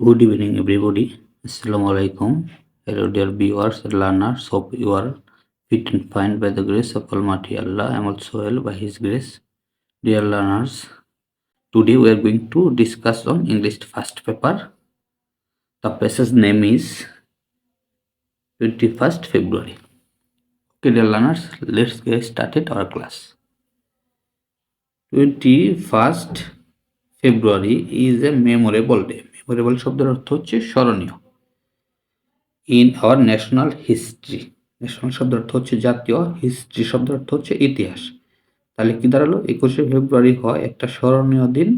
Good evening, everybody. Assalamu alaikum. Hello, dear viewers and learners. Hope you are fit and fine by the grace of Almighty Allah. I am also well by His grace. Dear learners, today we are going to discuss on English first paper. The passage name is 21st February. Okay, dear learners, let's get started our class. 21st February is a memorable day. Memorable শব্দের অর্থ হচ্ছে স্মরণীয়। In our national history. National শব্দের অর্থ হচ্ছে জাতীয়, history শব্দের অর্থ হচ্ছে ইতিহাস। তাহলে কি দাঁড়ালো? 21শে ফেব্রুয়ারি হয় একটা স্মরণীয় দিন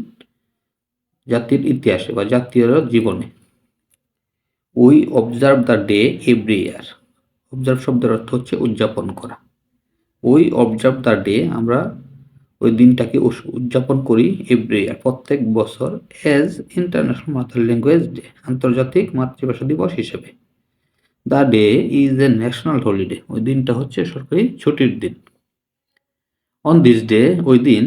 জাতির ইতিহাসে বা জাতীয় জীবনে। We observe the day every year. Observe শব্দের অর্থ হচ্ছে উদযাপন করা। উই অবজার্ভ দ্য ডে, আমরা ওই দিনটাকে উদযাপন করি এভরি ইয়ার, প্রত্যেক বছর, as international mother language day, আন্তর্জাতিক মাতৃভাষা দিবস হিসেবে। The day is a national holiday, ওই দিনটা হচ্ছে সরকারি ছুটির দিন। অন দিস ডে, ওই দিন,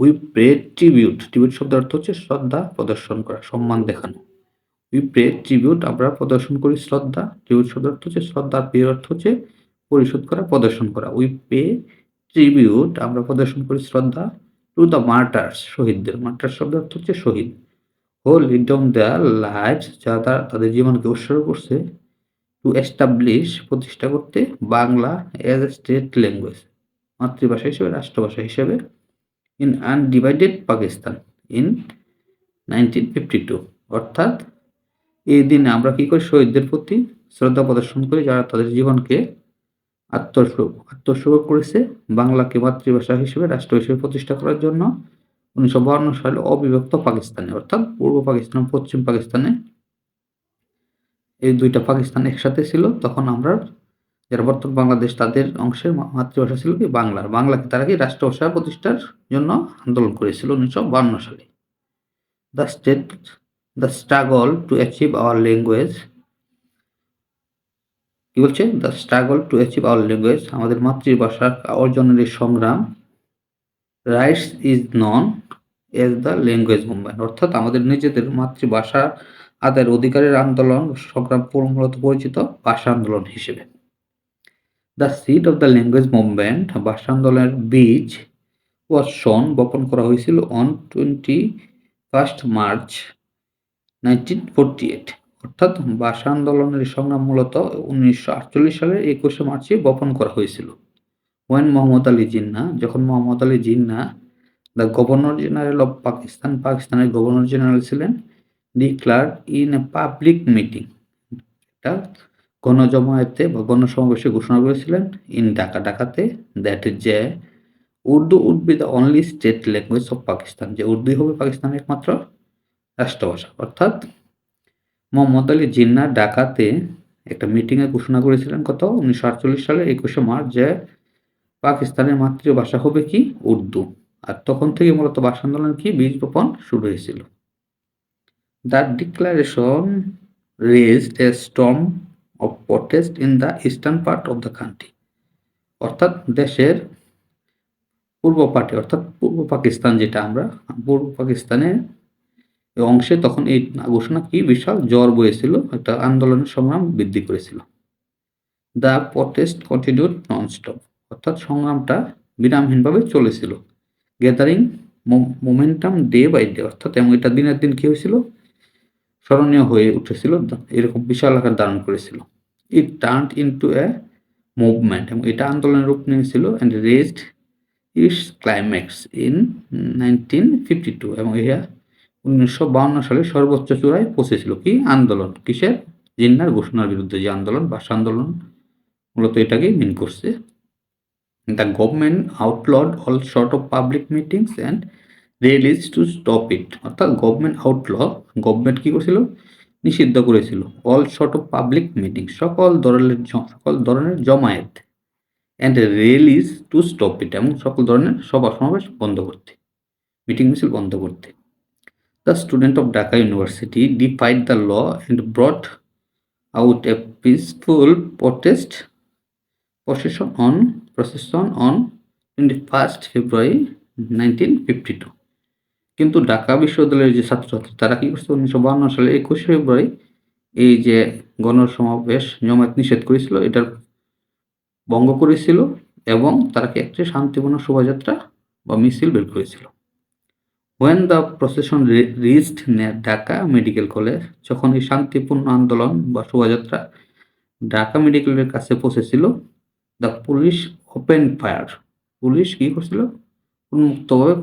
উই প্রে ট্রিবিউট। ট্রিবিউট শব্দের অর্থ হচ্ছে শ্রদ্ধা প্রদর্শন করা, সম্মান দেখানো। উই প্রে ট্রিবিউট, আমরা প্রদর্শন করি শ্রদ্ধা। ট্রিবিউট শব্দের অর্থ হচ্ছে শ্রদ্ধা, পে অর্থ হচ্ছে পরিশোধ করা, প্রদর্শন করা। উই পে ট্রিবিউট, আমরা প্রদর্শন করি শ্রদ্ধা, টু দ্য মার্টার্স, শহীদদের। মার্টার শব্দের অর্থ হচ্ছে শহীদ। হো লিড ডাউন দেয়ার লাইভস, যারা তাদের জীবনকে উৎসর্গ করছে, টু এস্টাবলিশ, প্রতিষ্ঠা করতে, Bangla as a state language, মাতৃভাষা হিসেবে, রাষ্ট্রভাষা হিসেবে, ইন আনডিভাইডেড পাকিস্তান ইন 1952। অর্থাৎ এই দিনে আমরা কি করি? শহীদদের প্রতি শ্রদ্ধা প্রদর্শন করি, যারা তাদের জীবনকে আত্মোৎসর্গ করেছে বাংলাকে মাতৃভাষা হিসেবে, রাষ্ট্র হিসেবে প্রতিষ্ঠা করার জন্য 1952 সালে অবিভক্ত পাকিস্তানে, অর্থাৎ পূর্ব পাকিস্তান, পশ্চিম পাকিস্তানে, এই দুইটা পাকিস্তান একসাথে ছিল। তখন আমরা, যারা বর্তমান বাংলাদেশ, তাদের অংশের মাতৃভাষা ছিল কি? বাংলা। বাংলাকে তারা কি রাষ্ট্রভাষা প্রতিষ্ঠার জন্য আন্দোলন করেছিল 1952 সালে। The struggle to achieve our language, কি বলছে? The struggle to achieve our language, আমাদের মাতৃভাষা অর্জনের এই সংগ্রাম, rights is known as the language movement, অর্থাৎ আমাদের নিজেদের মাতৃভাষা আদায়ের অধিকারের আন্দোলন সংগ্রাম মূলত পরিচিত ভাষা আন্দোলন হিসেবে। The seed of the language movement, ভাষা আন্দোলনের বীজ, ওয়াজ শন, বপন করা হয়েছিল, অন 21 মার্চ 1948, অর্থাৎ ভাষা আন্দোলনের সংগ্রাম মূলত 1948 সালের 21শে মার্চে বপন করা হয়েছিল। ওয়েন মোহাম্মদ আলী জিন্না, যখন Mohammad Ali Jinnah, the governor general of Pakistan, পাকিস্তানের গভর্নর জেনারেল ছিলেন, declared in a public meeting, একটা গণজমায়েতে বা গণসমাবেশে ঘোষণা করেছিলেন, ইন ঢাকা, ঢাকাতে, দ্যাট যে Urdu would be the only state language of Pakistan, যে উর্দুই হবে পাকিস্তানের একমাত্র রাষ্ট্রভাষা। অর্থাৎ মোহাম্মদ আলী জিন্না ঢাকাতে একটা মিটিংয়ে ঘোষণা করেছিলেন, কত? 1948 সালের 21শে মার্চ, যে পাকিস্তানের মাতৃভাষা হবে কি? উর্দু। আর তখন থেকে মূলত ভাষা আন্দোলন কি? বীজ বপন শুরু হয়েছিল। The declaration raised A Sturm of protest in the eastern part of the country, অর্থাৎ দেশের পূর্ব পাটে, অর্থাৎ পূর্ব পাকিস্তান যেটা আমরা, পূর্ব পাকিস্তানের অংশে তখন এই ঘোষণা কি? বিশাল জ্বর বয়েছিল, একটা আন্দোলনের সংগ্রাম বৃদ্ধি করেছিল। দ্য প্রটেস্ট কন্টিনিউড ননস্টপ, অর্থাৎ সংগ্রামটা বিরামহীনভাবে চলেছিল। Gathering momentum day by day, অর্থাৎ এবং এটা দিনের দিন কি হয়েছিল? স্মরণীয় হয়ে উঠেছিল, এরকম বিশাল আকার ধারণ করেছিল। ইট টার্নড ইনটু এ মুভমেন্ট, এবং এটা আন্দোলনের রূপ নিয়েছিল, and raised it's climax in 1952, এবং ইহা 1952 সালে সর্বোচ্চ চূড়ায় পৌঁছেছিল। কি আন্দোলন? কিসের? জিন্নার ঘোষণার বিরুদ্ধে যে আন্দোলন, ভাষা আন্দোলন, মূলত এটাকেই মিন করছে। The government outlawed all sort of public meetings and rallies to stop it, অর্থাৎ গভর্নমেন্ট কি করেছিল? নিষিদ্ধ করেছিল all sort of public meeting, সকল ধরনের জমায়েত, and rallies to stop it, এবং সকল ধরনের সভা সমাবেশ বন্ধ করতে, মিটিং মিছিল বন্ধ করতে। The student of Dhaka University defied the law and brought out a peaceful procession on 21st February 1952. কিন্তু ঢাকা বিশ্ববিদ্যালয়ের যে ছাত্রছাত্রী তারা কি করছে ১৯৫২ সালে ২১শে ফেব্রুয়ারি এই যে গণসমাবেশ জমায়েত নিষেধ করেছিল এটার ভঙ্গ করেছিল এবং তারা কি একটি শান্তিপূর্ণ শোভাযাত্রা বা মিছিল বের করেছিল। When the procession reached near Dhaka Medical College, যখন এই শান্তিপূর্ণ আন্দোলন বা শোভাযাত্রা ঢাকা মেডিকেলের কাছে পৌঁছেছিল, the police open fire. Police কি করছিল? উন্মুক্তভাবে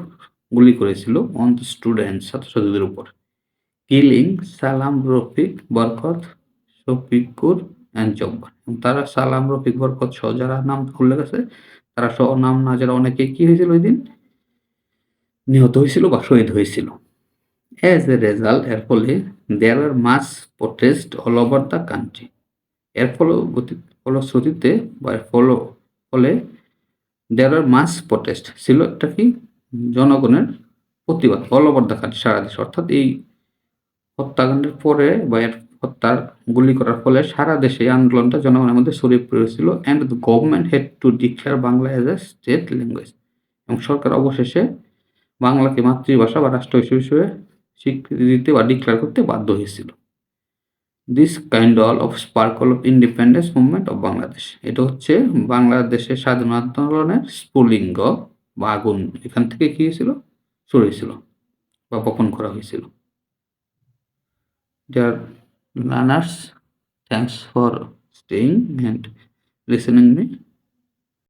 গুলি করেছিল অন দ্য স্টুডেন্টস ছাত্রছাত্রীদের উপর। কিলিং সালাম, রফিক, বরকত, শফিকুর অ্যান্ড জব্বার। তারা সালাম, রফিক, বরকত সহ যারা নাম উল্লেখ আছে তারা সহ নাম না যারা অনেকে কি হয়েছিল ওই দিন নিহত হয়েছিল বা শহীদ হয়েছিল। অ্যাজ এ রেজাল্ট এর ফলে there are mass protest all over the country. এর ফলশ্রুতিতে বা এর ফলে দেয়ার আর মাস প্রোটেস্ট ছিল একটা কি জনগণের প্রতিবাদ অল ওভার দ্য কান্ট্রি সারা দেশে। অর্থাৎ এই হত্যাকাণ্ডের পরে বা এর হত্যার গুলি করার ফলে সারা দেশে এই আন্দোলনটা জনগণের মধ্যে ছড়িয়ে পড়েছিল and the government had to declare Bangla as a state language. এবং সরকার অবশেষে বাংলাকে মাতৃভাষা বা রাষ্ট্র হিসেবে স্বীকৃতি দিতে বা ডিক্লেয়ার করতে বাধ্য হয়েছিল। This kind of sparkle of independence movement of Bangladesh. এটা হচ্ছে বাংলাদেশের স্বাধীনতা আন্দোলনের স্ফুলিঙ্গ বা আগুন এখান থেকে কি হয়েছিল ছড়িয়েছিল বা বপন করা হয়েছিল। Dear learners, thanks for staying and listening me.